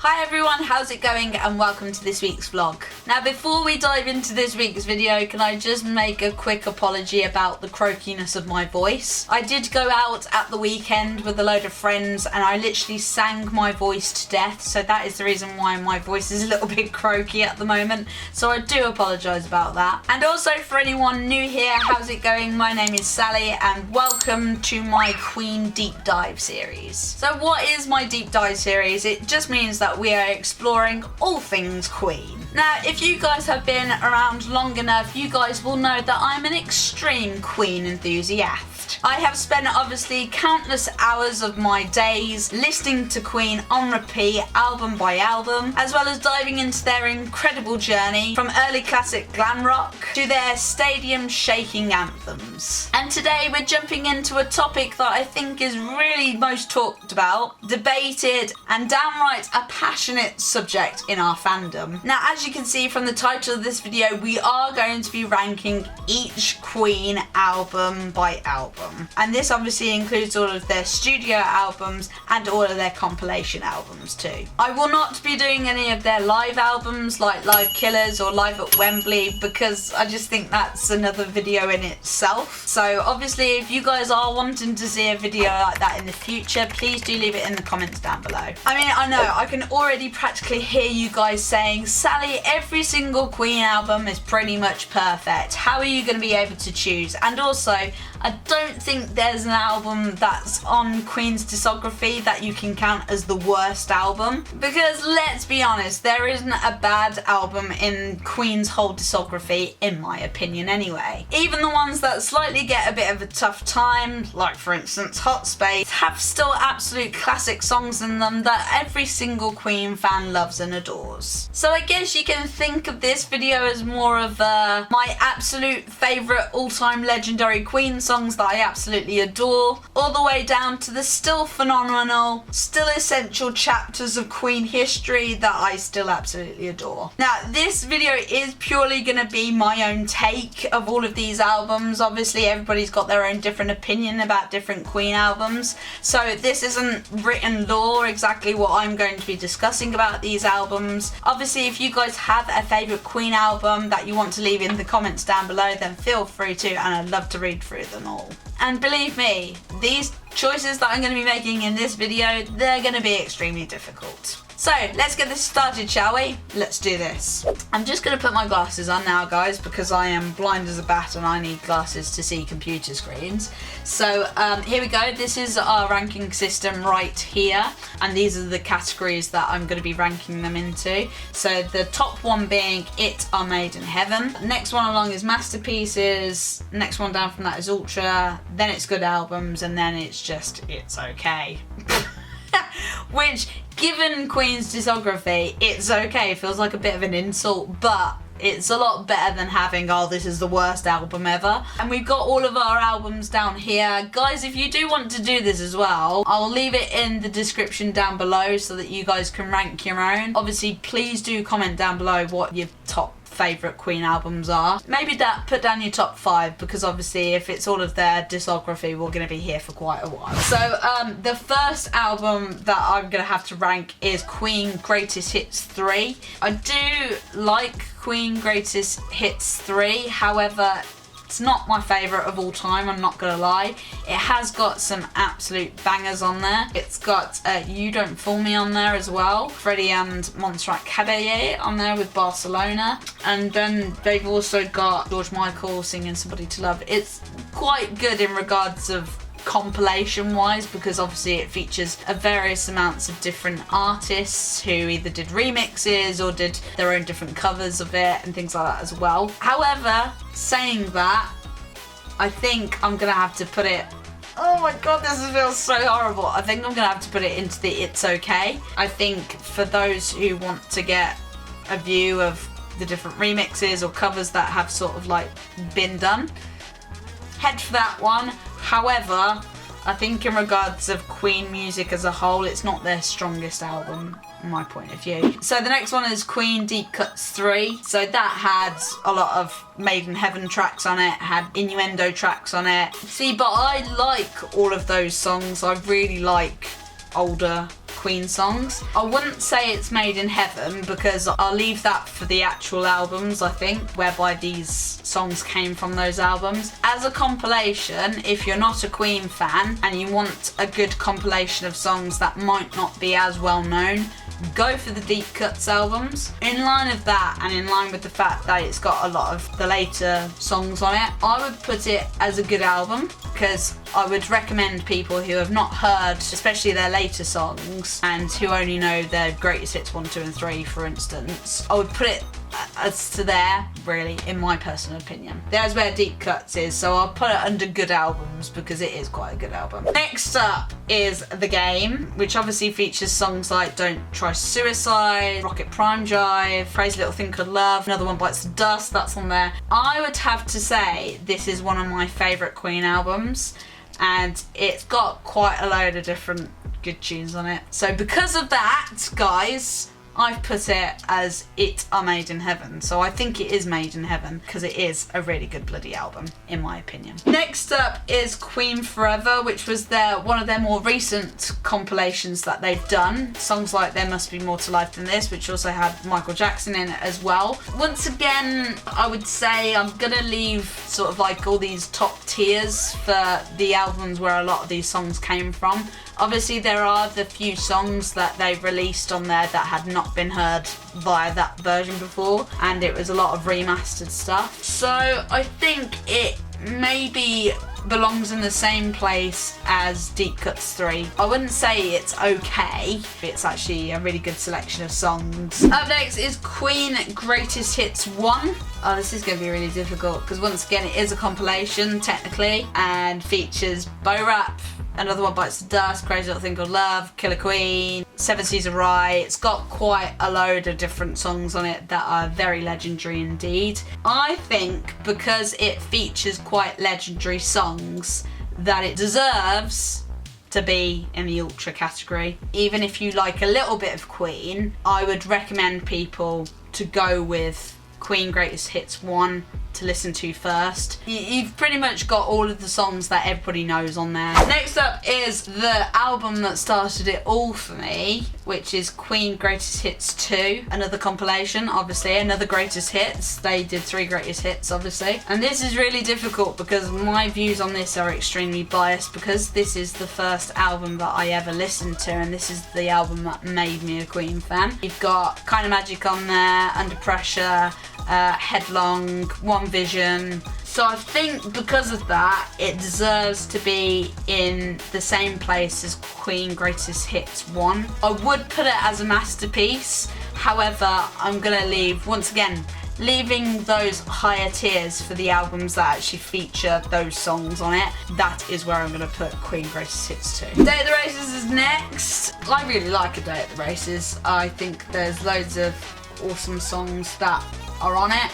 Hi everyone, how's it going and welcome to this week's vlog. Now before we dive into this week's video, can I just make a quick apology about the croakiness of my voice. I did go out at the weekend with a load of friends and I literally sang my voice to death, so that is the reason why my voice is a little bit croaky at the moment, so I do apologise about that. And also for anyone new here, how's it going? My name is Sally and welcome to my Queen Deep Dive series. So what is my Deep Dive series? It just means that we are exploring all things Queen. Now, if you guys have been around long enough, you guys will know that I'm an extreme Queen enthusiast. I have spent obviously countless hours of my days listening to Queen on repeat, album by album, as well as diving into their incredible journey from early classic glam rock to their stadium shaking anthems. And today we're jumping into a topic that I think is really most talked about, debated, and downright a passionate subject in our fandom. Now, as you can see from the title of this video, we are going to be ranking each Queen album by album. And this obviously includes all of their studio albums and all of their compilation albums too. I will not be doing any of their live albums like Live Killers or Live at Wembley because I just think that's another video in itself. So obviously if you guys are wanting to see a video like that in the future, please do leave it in the comments down below. I mean, I know, I can already practically hear you guys saying, Sally, every single Queen album is pretty much perfect. How are you going to be able to choose? And also, I don't think there's an album that's on Queen's discography that you can count as the worst album. Because let's be honest, there isn't a bad album in Queen's whole discography, in my opinion anyway. Even the ones that slightly get a bit of a tough time, like for instance Hot Space, have still absolute classic songs in them that every single Queen fan loves and adores. So I guess you can think of this video as more of my absolute favourite all-time legendary Queen songs that I absolutely adore, all the way down to the still phenomenal, still essential chapters of Queen history that I still absolutely adore. Now, this video is purely going to be my own take of all of these albums. Obviously, everybody's got their own different opinion about different Queen albums, so this isn't written law exactly what I'm going to be discussing about these albums. Obviously, if you guys have a favourite Queen album that you want to leave in the comments down below, then feel free to, and I'd love to read through them all. And believe me, these choices that I'm going to be making in this video, they're going to be extremely difficult. So let's get this started, shall we? Let's do this. I'm just going to put my glasses on now, guys, because I am blind as a bat and I need glasses to see computer screens. So here we go. This is our ranking system right here, and these are the categories that I'm going to be ranking them into. So the top one being It Are Made in Heaven. Next one along is Masterpieces. Next one down from that is Ultra. Then it's Good Albums, and then it's just It's Okay. Which, given Queen's discography, It's Okay feels like a bit of an insult, but it's a lot better than having, oh, this is the worst album ever. And we've got all of our albums down here. Guys, if you do want to do this as well, I'll leave it in the description down below so that you guys can rank your own. Obviously, please do comment down below what your top favourite Queen albums are. Maybe put down your top 5, because obviously if it's all of their discography, we're going to be here for quite a while. So the first album that I'm going to have to rank is Queen Greatest Hits 3. I do like Queen Greatest Hits 3, however, it's not my favourite of all time, I'm not gonna lie. It has got some absolute bangers on there. It's got You Don't Fool Me on there as well. Freddie and Montserrat Caballé on there with Barcelona. And then they've also got George Michael singing Somebody to Love. It's quite good in regards of compilation wise, because obviously it features a various amounts of different artists who either did remixes or did their own different covers of it and things like that as well. However, saying that, I think I'm gonna have to put it, oh my god, this feels so horrible. I think I'm gonna have to put it into the It's Okay. I think for those who want to get a view of the different remixes or covers that have sort of like been done, head for that one. However, I think in regards of Queen music as a whole, it's not their strongest album, in my point of view. So the next one is Queen Deep Cuts 3. So that had a lot of Made in Heaven tracks on it, had Innuendo tracks on it. See, but I like all of those songs. I really like older Queen songs. I wouldn't say it's made in heaven because I'll leave that for the actual albums, I think, whereby these songs came from those albums. As a compilation, if you're not a Queen fan and you want a good compilation of songs that might not be as well known, go for the Deep Cuts albums. In line of that, and in line with the fact that it's got a lot of the later songs on it, I would put it as a good album, because I would recommend people who have not heard, especially their later songs, and who only know their greatest hits 1, 2 and 3, for instance, I would put it as to there, really, in my personal opinion. There's where Deep Cuts is, so I'll put it under good albums because it is quite a good album. Next up is The Game, which obviously features songs like Don't Try Suicide, Rocket Prime Drive, Crazy Little Thing Called Love, Another One Bites the Dust, that's on there. I would have to say this is one of my favourite Queen albums, and it's got quite a load of different good tunes on it. So because of that, guys, I've put it as It Are Made in Heaven. So I think it is made in heaven because it is a really good bloody album, in my opinion. Next up is Queen Forever, which was one of their more recent compilations that they've done. Songs like There Must Be More to Life Than This, which also had Michael Jackson in it as well. Once again, I would say I'm gonna leave sort of like all these top tiers for the albums where a lot of these songs came from. Obviously there are the few songs that they released on there that had not been heard via that version before, and it was a lot of remastered stuff. So I think it maybe belongs in the same place as Deep Cuts 3. I wouldn't say it's okay, it's actually a really good selection of songs. Up next is Queen Greatest Hits 1. Oh, this is going to be really difficult because once again it is a compilation technically and features Bo Rap, Another One Bites the Dust, Crazy Little Thing Called Love, Killer Queen, Seven Seas of Rye. It's got quite a load of different songs on it that are very legendary indeed. I think because it features quite legendary songs that it deserves to be in the ultra category. Even if you like a little bit of Queen, I would recommend people to go with Queen Greatest Hits 1 to listen to first. You've pretty much got all of the songs that everybody knows on there. Next up is the album that started it all for me, which is Queen Greatest Hits 2, another compilation, obviously, another greatest hits. They did 3 greatest hits, obviously. And this is really difficult because my views on this are extremely biased because this is the first album that I ever listened to, and this is the album that made me a Queen fan. You've got Kinda Magic on there, Under Pressure, Headlong, One Vision. So I think because of that, it deserves to be in the same place as Queen Greatest Hits 1. I would put it as a masterpiece, however, I'm gonna leave, once again, leaving those higher tiers for the albums that actually feature those songs on it. That is where I'm going to put Queen Greatest Hits 2. Day at the Races is next. I really like A Day at the Races. I think there's loads of awesome songs that are on it.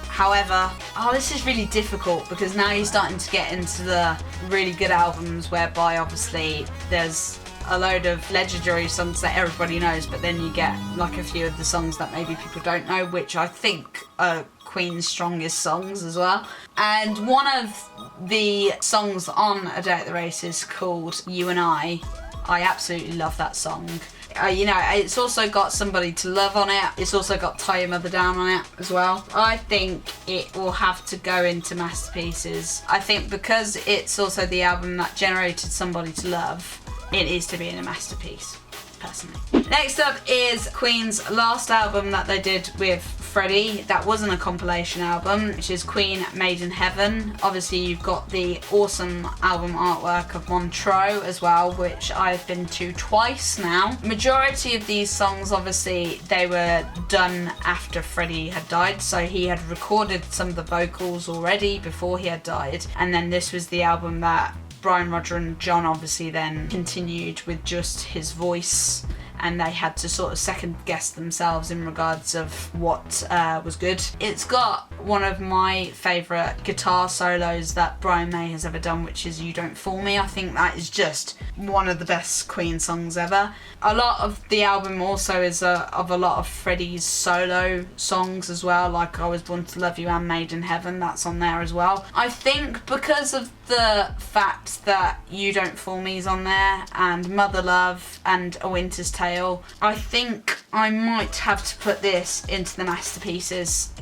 However, this is really difficult because now you're starting to get into the really good albums whereby obviously there's a load of legendary songs that everybody knows, but then you get like a few of the songs that maybe people don't know, which I think are Queen's strongest songs as well. And one of the songs on A Day at the Races called You and I absolutely love that song. It's also got Somebody to Love on it. It's also got Tie Your Mother Down on it as well. I think it will have to go into masterpieces. I think because it's also the album that generated Somebody to Love, it is to be in a masterpiece, personally. Next up is Queen's last album that they did with Freddie. That wasn't a compilation album, which is Queen Made in Heaven. Obviously you've got the awesome album artwork of Montreux as well, which I've been to twice now. Majority of these songs, obviously, they were done after Freddie had died, so he had recorded some of the vocals already before he had died, and then this was the album that Brian, Roger and John obviously then continued with just his voice and they had to sort of second guess themselves in regards of what was good. It's got one of my favourite guitar solos that Brian May has ever done, which is You Don't Fool Me. I think that is just one of the best Queen songs ever. A lot of the album also is of a lot of Freddie's solo songs as well, like I Was Born to Love You and Made in Heaven, that's on there as well. I think because of the fact that You Don't Fool Me is on there, and Mother Love and A Winter's Tale, I think I might have to put this into the masterpieces.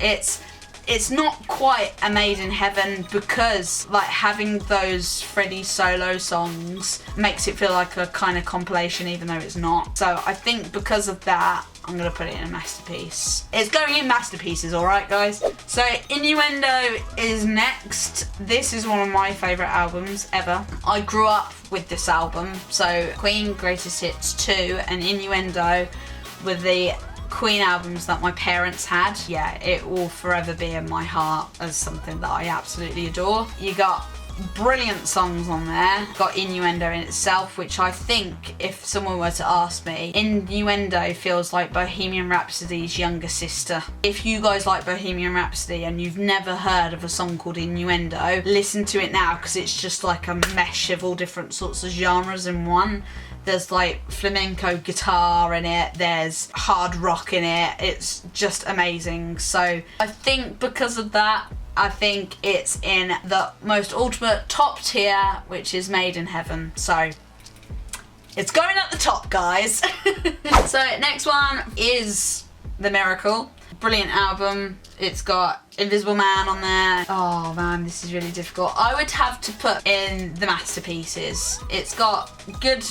It's not quite a Made in Heaven because like having those Freddie solo songs makes it feel like a kind of compilation even though it's not. So I think because of that, I'm going to put it in a masterpiece. It's going in masterpieces, alright guys? So Innuendo is next. This is one of my favourite albums ever. I grew up with this album. So Queen Greatest Hits 2 and Innuendo were the Queen albums that my parents had. Yeah, it will forever be in my heart as something that I absolutely adore. You got brilliant songs on there. Got Innuendo in itself, which I think if someone were to ask me, Innuendo feels like Bohemian Rhapsody's younger sister. If you guys like Bohemian Rhapsody and you've never heard of a song called Innuendo, listen to it now because it's just like a mesh of all different sorts of genres in one. There's like flamenco guitar in it, there's hard rock in it, it's just amazing. So I think because of that, I think it's in the most ultimate top tier, which is Made in Heaven. So it's going at the top, guys. So next one is The Miracle. Brilliant album. It's got Invisible Man on there. Oh man, this is really difficult. I would have to put in the masterpieces. It's got good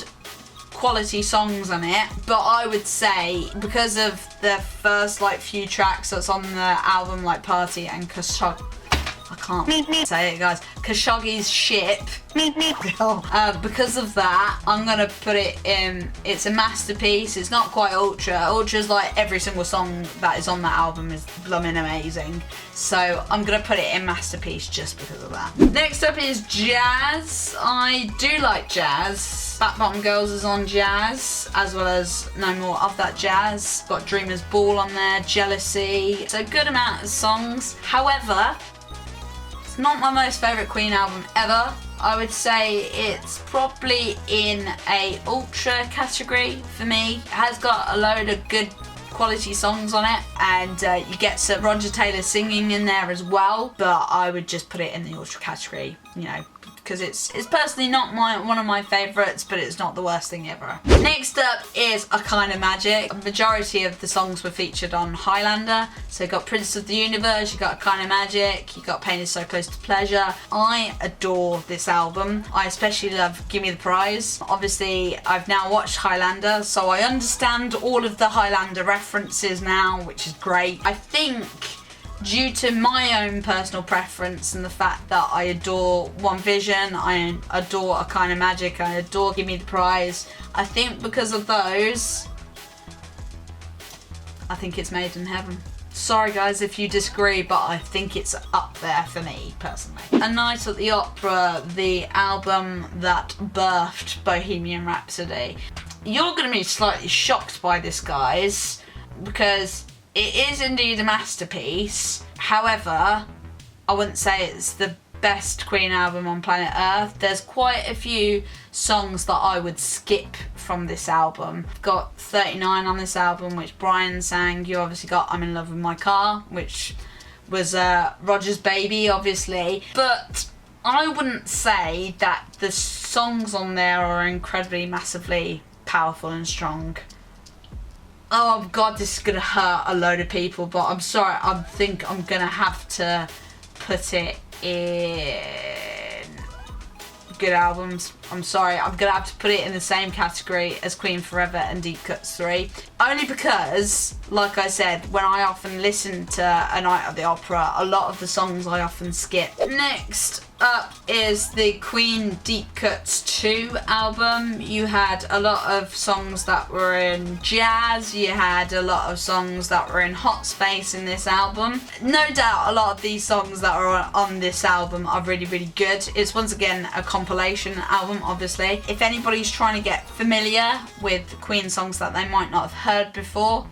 quality songs on it, but I would say because of the first like few tracks that's on the album, like Party and Khashoggi, I can't say it guys, Khashoggi's Ship, because of that I'm gonna put it in. It's a masterpiece. It's not quite Ultra's like every single song that is on that album is blooming amazing, so I'm gonna put it in masterpiece just because of that. Next up is jazz. I do like jazz. Fat Bottom Girls is on jazz, as well as No More of That Jazz. Got Dreamer's Ball on there, Jealousy. So a good amount of songs. However, it's not my most favourite Queen album ever. I would say it's probably in a Ultra category for me. It has got a load of good quality songs on it, and you get some Roger Taylor singing in there as well, but I would just put it in the Ultra category, you know, because it's personally not one of my favourites, but it's not the worst thing ever. Next up is A Kind of Magic. A majority of the songs were featured on Highlander. So you got Prince of the Universe, you got A Kind of Magic, you got Pain is So Close to Pleasure. I adore this album. I especially love Give Me the Prize. Obviously, I've now watched Highlander, so I understand all of the Highlander references now, which is great. I think due to my own personal preference and the fact that I adore One Vision, I adore A Kind of Magic, I adore Give Me the Prize, I think because of those, I think it's Made in Heaven. Sorry guys if you disagree, but I think it's up there for me personally. A Night at the Opera, the album that birthed Bohemian Rhapsody. You're going to be slightly shocked by this, guys, because it is indeed a masterpiece. However, I wouldn't say it's the best Queen album on planet Earth. There's quite a few songs that I would skip from this album. I've got 39 on this album, which Brian sang. You obviously got I'm in Love with My Car, which was Roger's baby, obviously. But I wouldn't say that the songs on there are incredibly, massively powerful and strong. Oh god, this is gonna hurt a load of people, but I'm sorry, I think I'm gonna have to put it in good albums. I'm sorry, I'm gonna have to put it in the same category as Queen Forever and Deep Cuts 3. Only because, like I said, when I often listen to A Night at the Opera, a lot of the songs I often skip. Next up is the Queen Deep Cuts 2 album. You had a lot of songs that were in jazz, you had a lot of songs that were in hot space in this album. No doubt a lot of these songs that are on this album are really, really good. It's once again a compilation album, obviously. If anybody's trying to get familiar with Queen songs that they might not have heard before,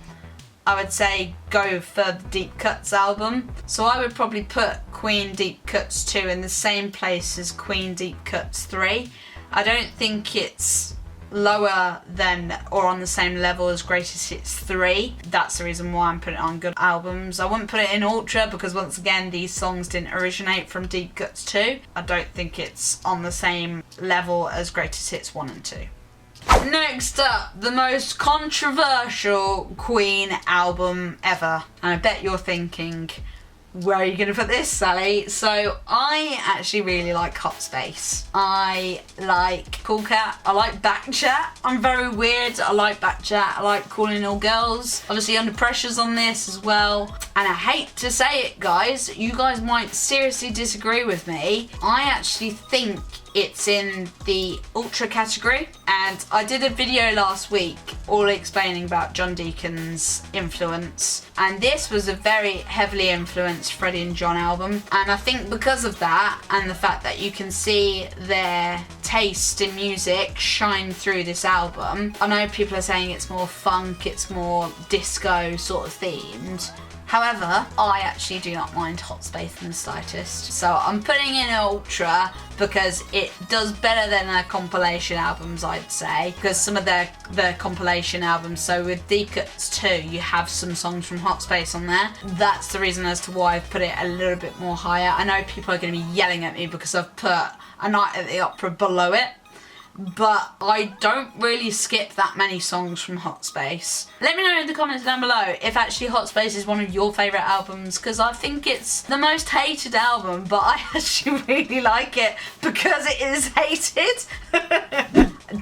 I would say go for the Deep Cuts album. So I would probably put Queen Deep Cuts 2 in the same place as Queen Deep Cuts 3. I don't think it's lower than or on the same level as Greatest Hits 3. That's the reason why I'm putting it on good albums. I wouldn't put it in Ultra because once again these songs didn't originate from Deep Cuts 2. I don't think it's on the same level as Greatest Hits 1 and 2. Next up, the most controversial Queen album ever. And I bet you're thinking, where are you going to put this, Sally? So I actually really like Hot Space. I like Cool Cat. I like Back Chat. I'm very weird. I like Back Chat. I like Calling All Girls. Obviously Under Pressure's on this as well. And I hate to say it, guys. You guys might seriously disagree with me. I actually think it's in the Ultra category, and I did a video last week all explaining about John Deacon's influence, and this was a very heavily influenced Freddie and John album, and I think because of that and the fact that you can see their taste in music shine through this album. I know people are saying it's more funk, it's more disco sort of themed. However, I actually do not mind Hot Space in the slightest. So I'm putting in Ultra because it does better than their compilation albums, I'd say. Because some of their compilation albums, so with Deep Cuts 2, you have some songs from Hot Space on there. That's the reason as to why I've put it a little bit more higher. I know people are going to be yelling at me because I've put A Night at the Opera below it. But I don't really skip that many songs from Hot Space. Let me know in the comments down below if actually Hot Space is one of your favourite albums, because I think it's the most hated album, but I actually really like it because it is hated.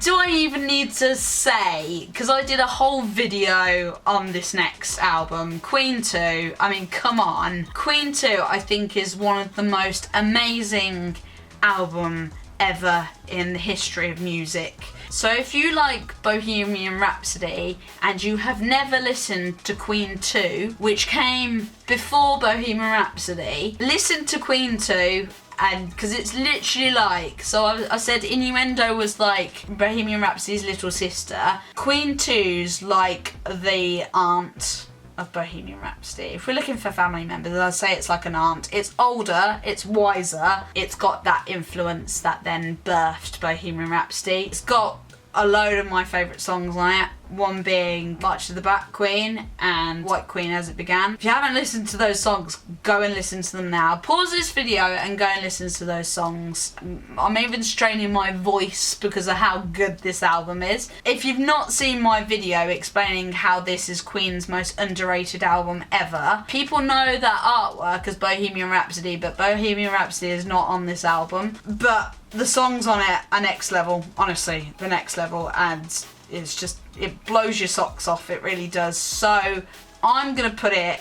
Do I even need to say, because I did a whole video on this next album, Queen 2, I mean come on. Queen 2 I think is one of the most amazing albums ever in the history of music. So if you like Bohemian Rhapsody and you have never listened to Queen 2, which came before Bohemian Rhapsody, listen to Queen 2, and because it's literally like, so I said Innuendo was like Bohemian Rhapsody's little sister. Queen 2's like the aunt of Bohemian Rhapsody. If we're looking for family members, I'd say it's like an aunt. It's older, it's wiser, it's got that influence that then birthed Bohemian Rhapsody. It's got a load of my favourite songs on it, one being March of the Black Queen and White Queen As It Began. If you haven't listened to those songs, go and listen to them now. Pause this video and go and listen to those songs. I'm even straining my voice because of how good this album is. If you've not seen my video explaining how this is Queen's most underrated album ever, people know that artwork as Bohemian Rhapsody, but Bohemian Rhapsody is not on this album. But the songs on it are next level, honestly, the next level, and it's just, it blows your socks off, it really does. So I'm gonna put it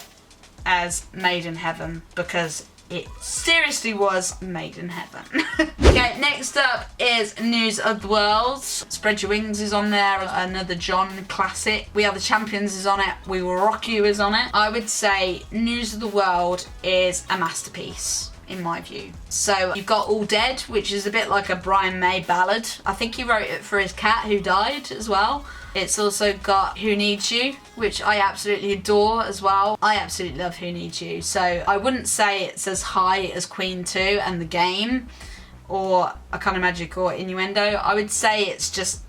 as Made in Heaven because it seriously was made in heaven. Okay, next up is News of the World. Spread Your Wings is on there, another John classic. We Are the Champions is on it, We Will Rock You is on it. I would say News of the World is a masterpiece, in my view. So you've got All Dead, which is a bit like a Brian May ballad. I think he wrote it for his cat who died as well. It's also got Who Needs You, which I absolutely adore as well. I absolutely love Who Needs You. So I wouldn't say it's as high as Queen 2 and The Game or A Kind of Magic or Innuendo. I would say it's just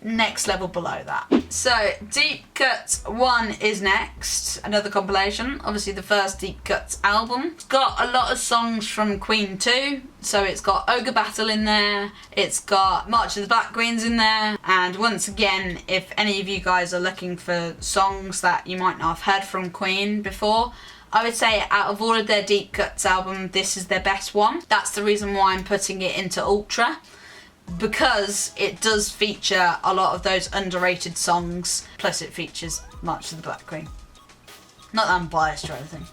next level below that. So Deep Cuts 1 is next, another compilation, obviously the first Deep Cuts album. It's got a lot of songs from Queen 2, so it's got Ogre Battle in there, it's got March of the Black Queens in there, and once again, if any of you guys are looking for songs that you might not have heard from Queen before, I would say out of all of their Deep Cuts album, this is their best one. That's the reason why I'm putting it into Ultra, because it does feature a lot of those underrated songs, plus it features March of the Black Queen. Not that I'm biased or anything.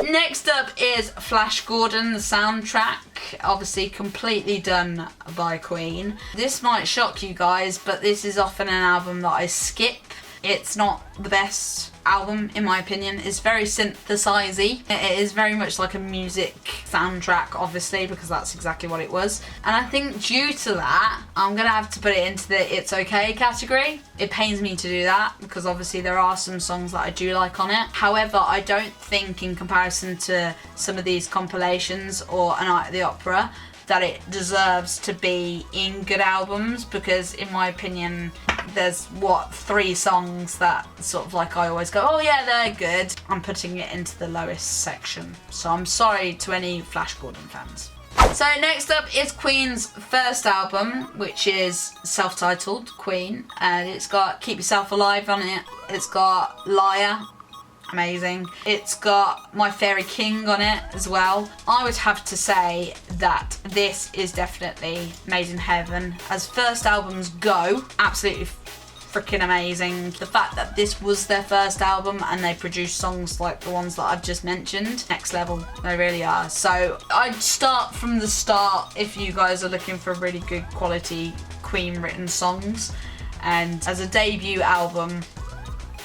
Next up is Flash Gordon, the soundtrack. Obviously completely done by Queen. This might shock you guys, but this is often an album that I skip. It's not the best album, in my opinion. It's very synthesizer-y. It is very much like a music soundtrack, obviously, because that's exactly what it was. And I think due to that, I'm going to have to put it into the It's Okay category. It pains me to do that, because obviously there are some songs that I do like on it. However, I don't think in comparison to some of these compilations or A Night at the Opera, that it deserves to be in good albums, because in my opinion there's 3 songs that sort of like I always go, oh yeah, they're good. I'm putting it into the lowest section, so I'm sorry to any Flash Gordon fans. So next up is Queen's first album, which is self-titled Queen, and it's got Keep Yourself Alive on it. It's got Liar, amazing. It's got My Fairy King on it as well. I would have to say that this is definitely Made in Heaven. As first albums go, absolutely freaking amazing. The fact that this was their first album and they produced songs like the ones that I've just mentioned, next level, they really are. So I'd start from the start if you guys are looking for really good quality Queen written songs. And as a debut album,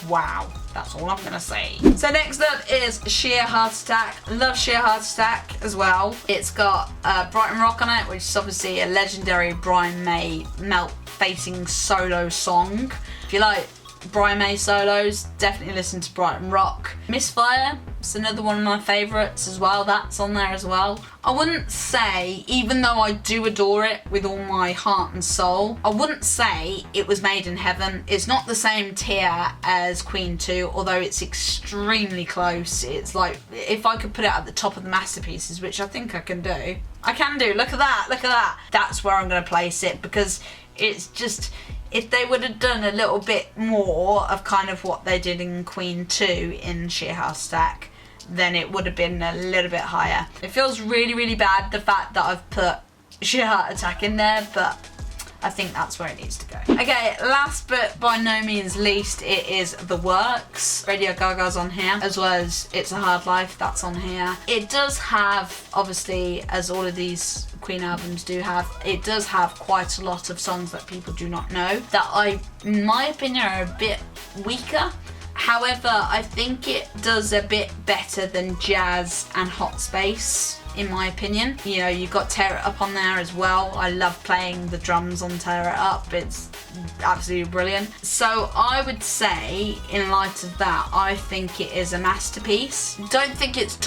wow. That's all I'm gonna say. So next up is Sheer Heart Attack. Love Sheer Heart Attack as well. It's got Brighton Rock on it, which is obviously a legendary Brian May melt-facing solo song. If you like Brian May solos, definitely listen to Brighton Rock. Misfire, it's another one of my favourites as well. That's on there as well. I wouldn't say, even though I do adore it with all my heart and soul, I wouldn't say it was Made in Heaven. It's not the same tier as Queen 2, although it's extremely close. It's like, if I could put it at the top of the masterpieces, which I think I can do. I can do, look at that, look at that. That's where I'm going to place it, because it's just, if they would have done a little bit more of kind of what they did in Queen 2 in Sheer Heart Attack, then it would have been a little bit higher. It feels really, really bad, the fact that I've put Sheer Heart Attack in there, but I think that's where it needs to go. Okay, last but by no means least, it is The Works. Radio Gaga's on here, as well as It's a Hard Life, that's on here. It does have, obviously, as all of these Queen albums do have, it does have quite a lot of songs that people do not know, that in my opinion, are a bit weaker. However, I think it does a bit better than Jazz and Hot Space, in my opinion. You know, you've got Tear It Up on there as well. I love playing the drums on Tear It Up. It's absolutely brilliant. So I would say, in light of that, I think it is a masterpiece. Don't think it's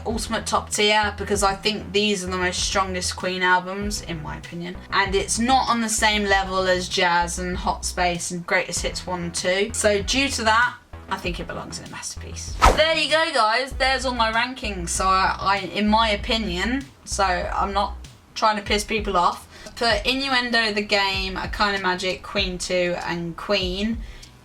ultimate top tier, because I think these are the most strongest Queen albums, in my opinion. And it's not on the same level as Jazz and Hot Space and Greatest Hits 1 and 2. So due to that, I think it belongs in a masterpiece. There you go, guys. There's all my rankings. So I in my opinion, so I'm not trying to piss people off, put Innuendo, The Game, A Kind of Magic, Queen 2 and Queen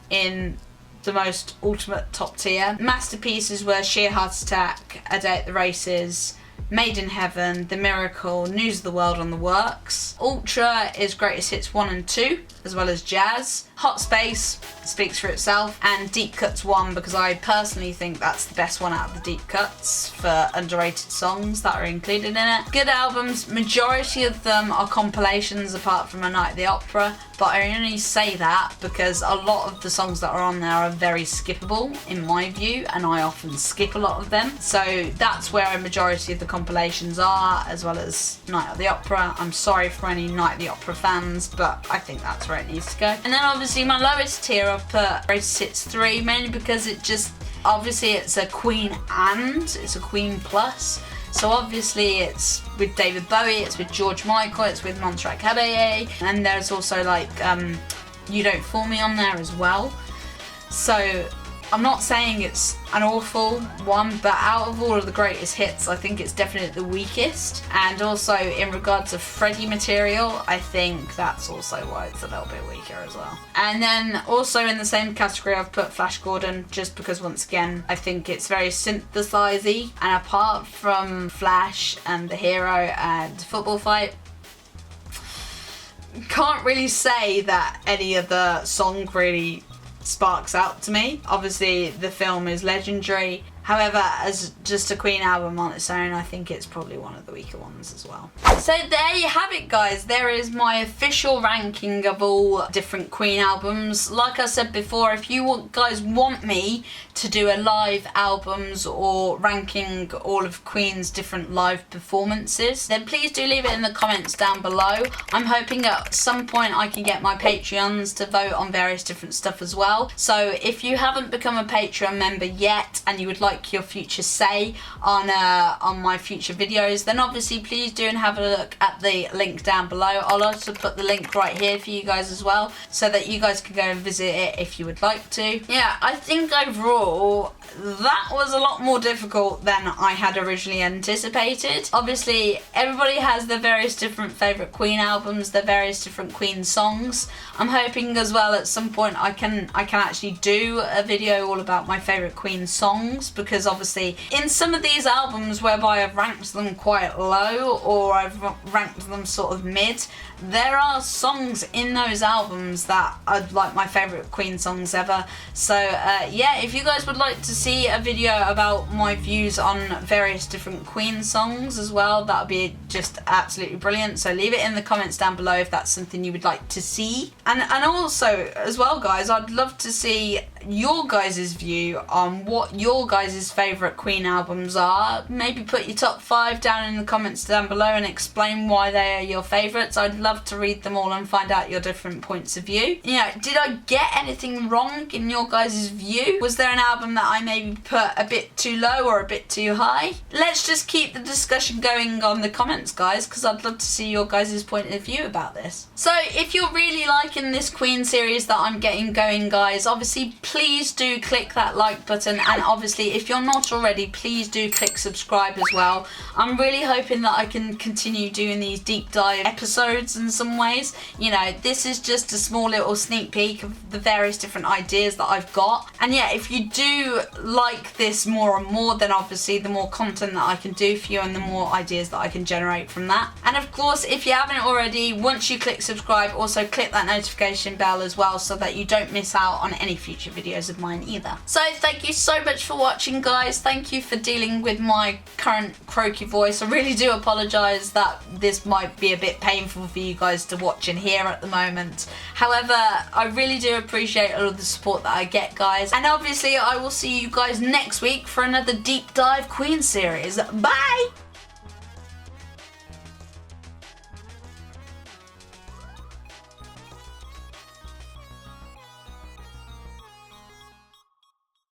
in the most ultimate top tier. Masterpieces were Sheer Heart Attack, A Day at the Races, Made in Heaven, The Miracle, News of the World on The Works. Ultra is Greatest Hits 1 and 2, as well as Jazz. Hot Space speaks for itself, and Deep Cuts 1, because I personally think that's the best one out of the deep cuts for underrated songs that are included in it. Good albums, majority of them are compilations apart from A Night at the Opera, but I only say that because a lot of the songs that are on there are very skippable in my view, and I often skip a lot of them. So that's where a majority of the compilations are, as well as Night at the Opera. I'm sorry for any Night at the Opera fans, but I think that's where it needs to go. And then obviously my lowest tier I've put Greatest Hits 3, mainly because it just, obviously it's a Queen and it's a Queen plus. So obviously it's with David Bowie, it's with George Michael, it's with Montserrat Caballé, and there's also like You Don't Fool Me on there as well. So I'm not saying it's an awful one, but out of all of the greatest hits, I think it's definitely the weakest. And also in regards to Freddie material, I think that's also why it's a little bit weaker as well. And then also in the same category, I've put Flash Gordon, just because once again, I think it's very synthesizer-y. And apart from Flash and The Hero and Football Fight, can't really say that any of the song really sparks out to me. Obviously the film is legendary. However, as just a Queen album on its own, I think it's probably one of the weaker ones as well. So there you have it, guys. There is my official ranking of all different Queen albums. Like I said before, if you guys want me to do a live albums or ranking all of Queen's different live performances, then please do leave it in the comments down below. I'm hoping at some point I can get my Patreons to vote on various different stuff as well. So if you haven't become a Patreon member yet and you would like your future say on my future videos, then obviously please do and have a look at the link down below. I'll also put the link right here for you guys as well, so that you guys can go and visit it if you would like to. Yeah, I think overall that was a lot more difficult than I had originally anticipated. Obviously everybody has their various different favourite Queen albums, their various different Queen songs. I'm hoping as well at some point I can actually do a video all about my favourite Queen songs, because obviously in some of these albums whereby I've ranked them quite low or I've ranked them sort of mid, there are songs in those albums that are like my favourite Queen songs ever. So yeah, if you guys would like to see a video about my views on various different Queen songs as well, that would be just absolutely brilliant. So leave it in the comments down below if that's something you would like to see. And also as well, guys, I'd love to see your guys' view on what your guys' favourite Queen albums are. Maybe put your top 5 down in the comments down below and explain why they are your favourites. I'd love to read them all and find out your different points of view. You know, did I get anything wrong in your guys' view? Was there an album that I maybe put a bit too low or a bit too high? Let's just keep the discussion going on the comments, guys, because I'd love to see your guys' point of view about this. So if you're really liking this Queen series that I'm getting going, guys, obviously please do click that like button, and obviously if you're not already, please do click subscribe as well. I'm really hoping that I can continue doing these deep dive episodes in some ways. You know, this is just a small little sneak peek of the various different ideas that I've got. And yeah, if you do like this more and more, then obviously the more content that I can do for you and the more ideas that I can generate from that. And of course, if you haven't already, once you click subscribe, also click that notification bell as well, so that you don't miss out on any future videos of mine either. So thank you so much for watching, guys. Thank you for dealing with my current croaky voice. I really do apologise that this might be a bit painful for you guys to watch and hear at the moment. However, I really do appreciate all of the support that I get, guys. And obviously I will see you guys next week for another deep dive Queen series. Bye!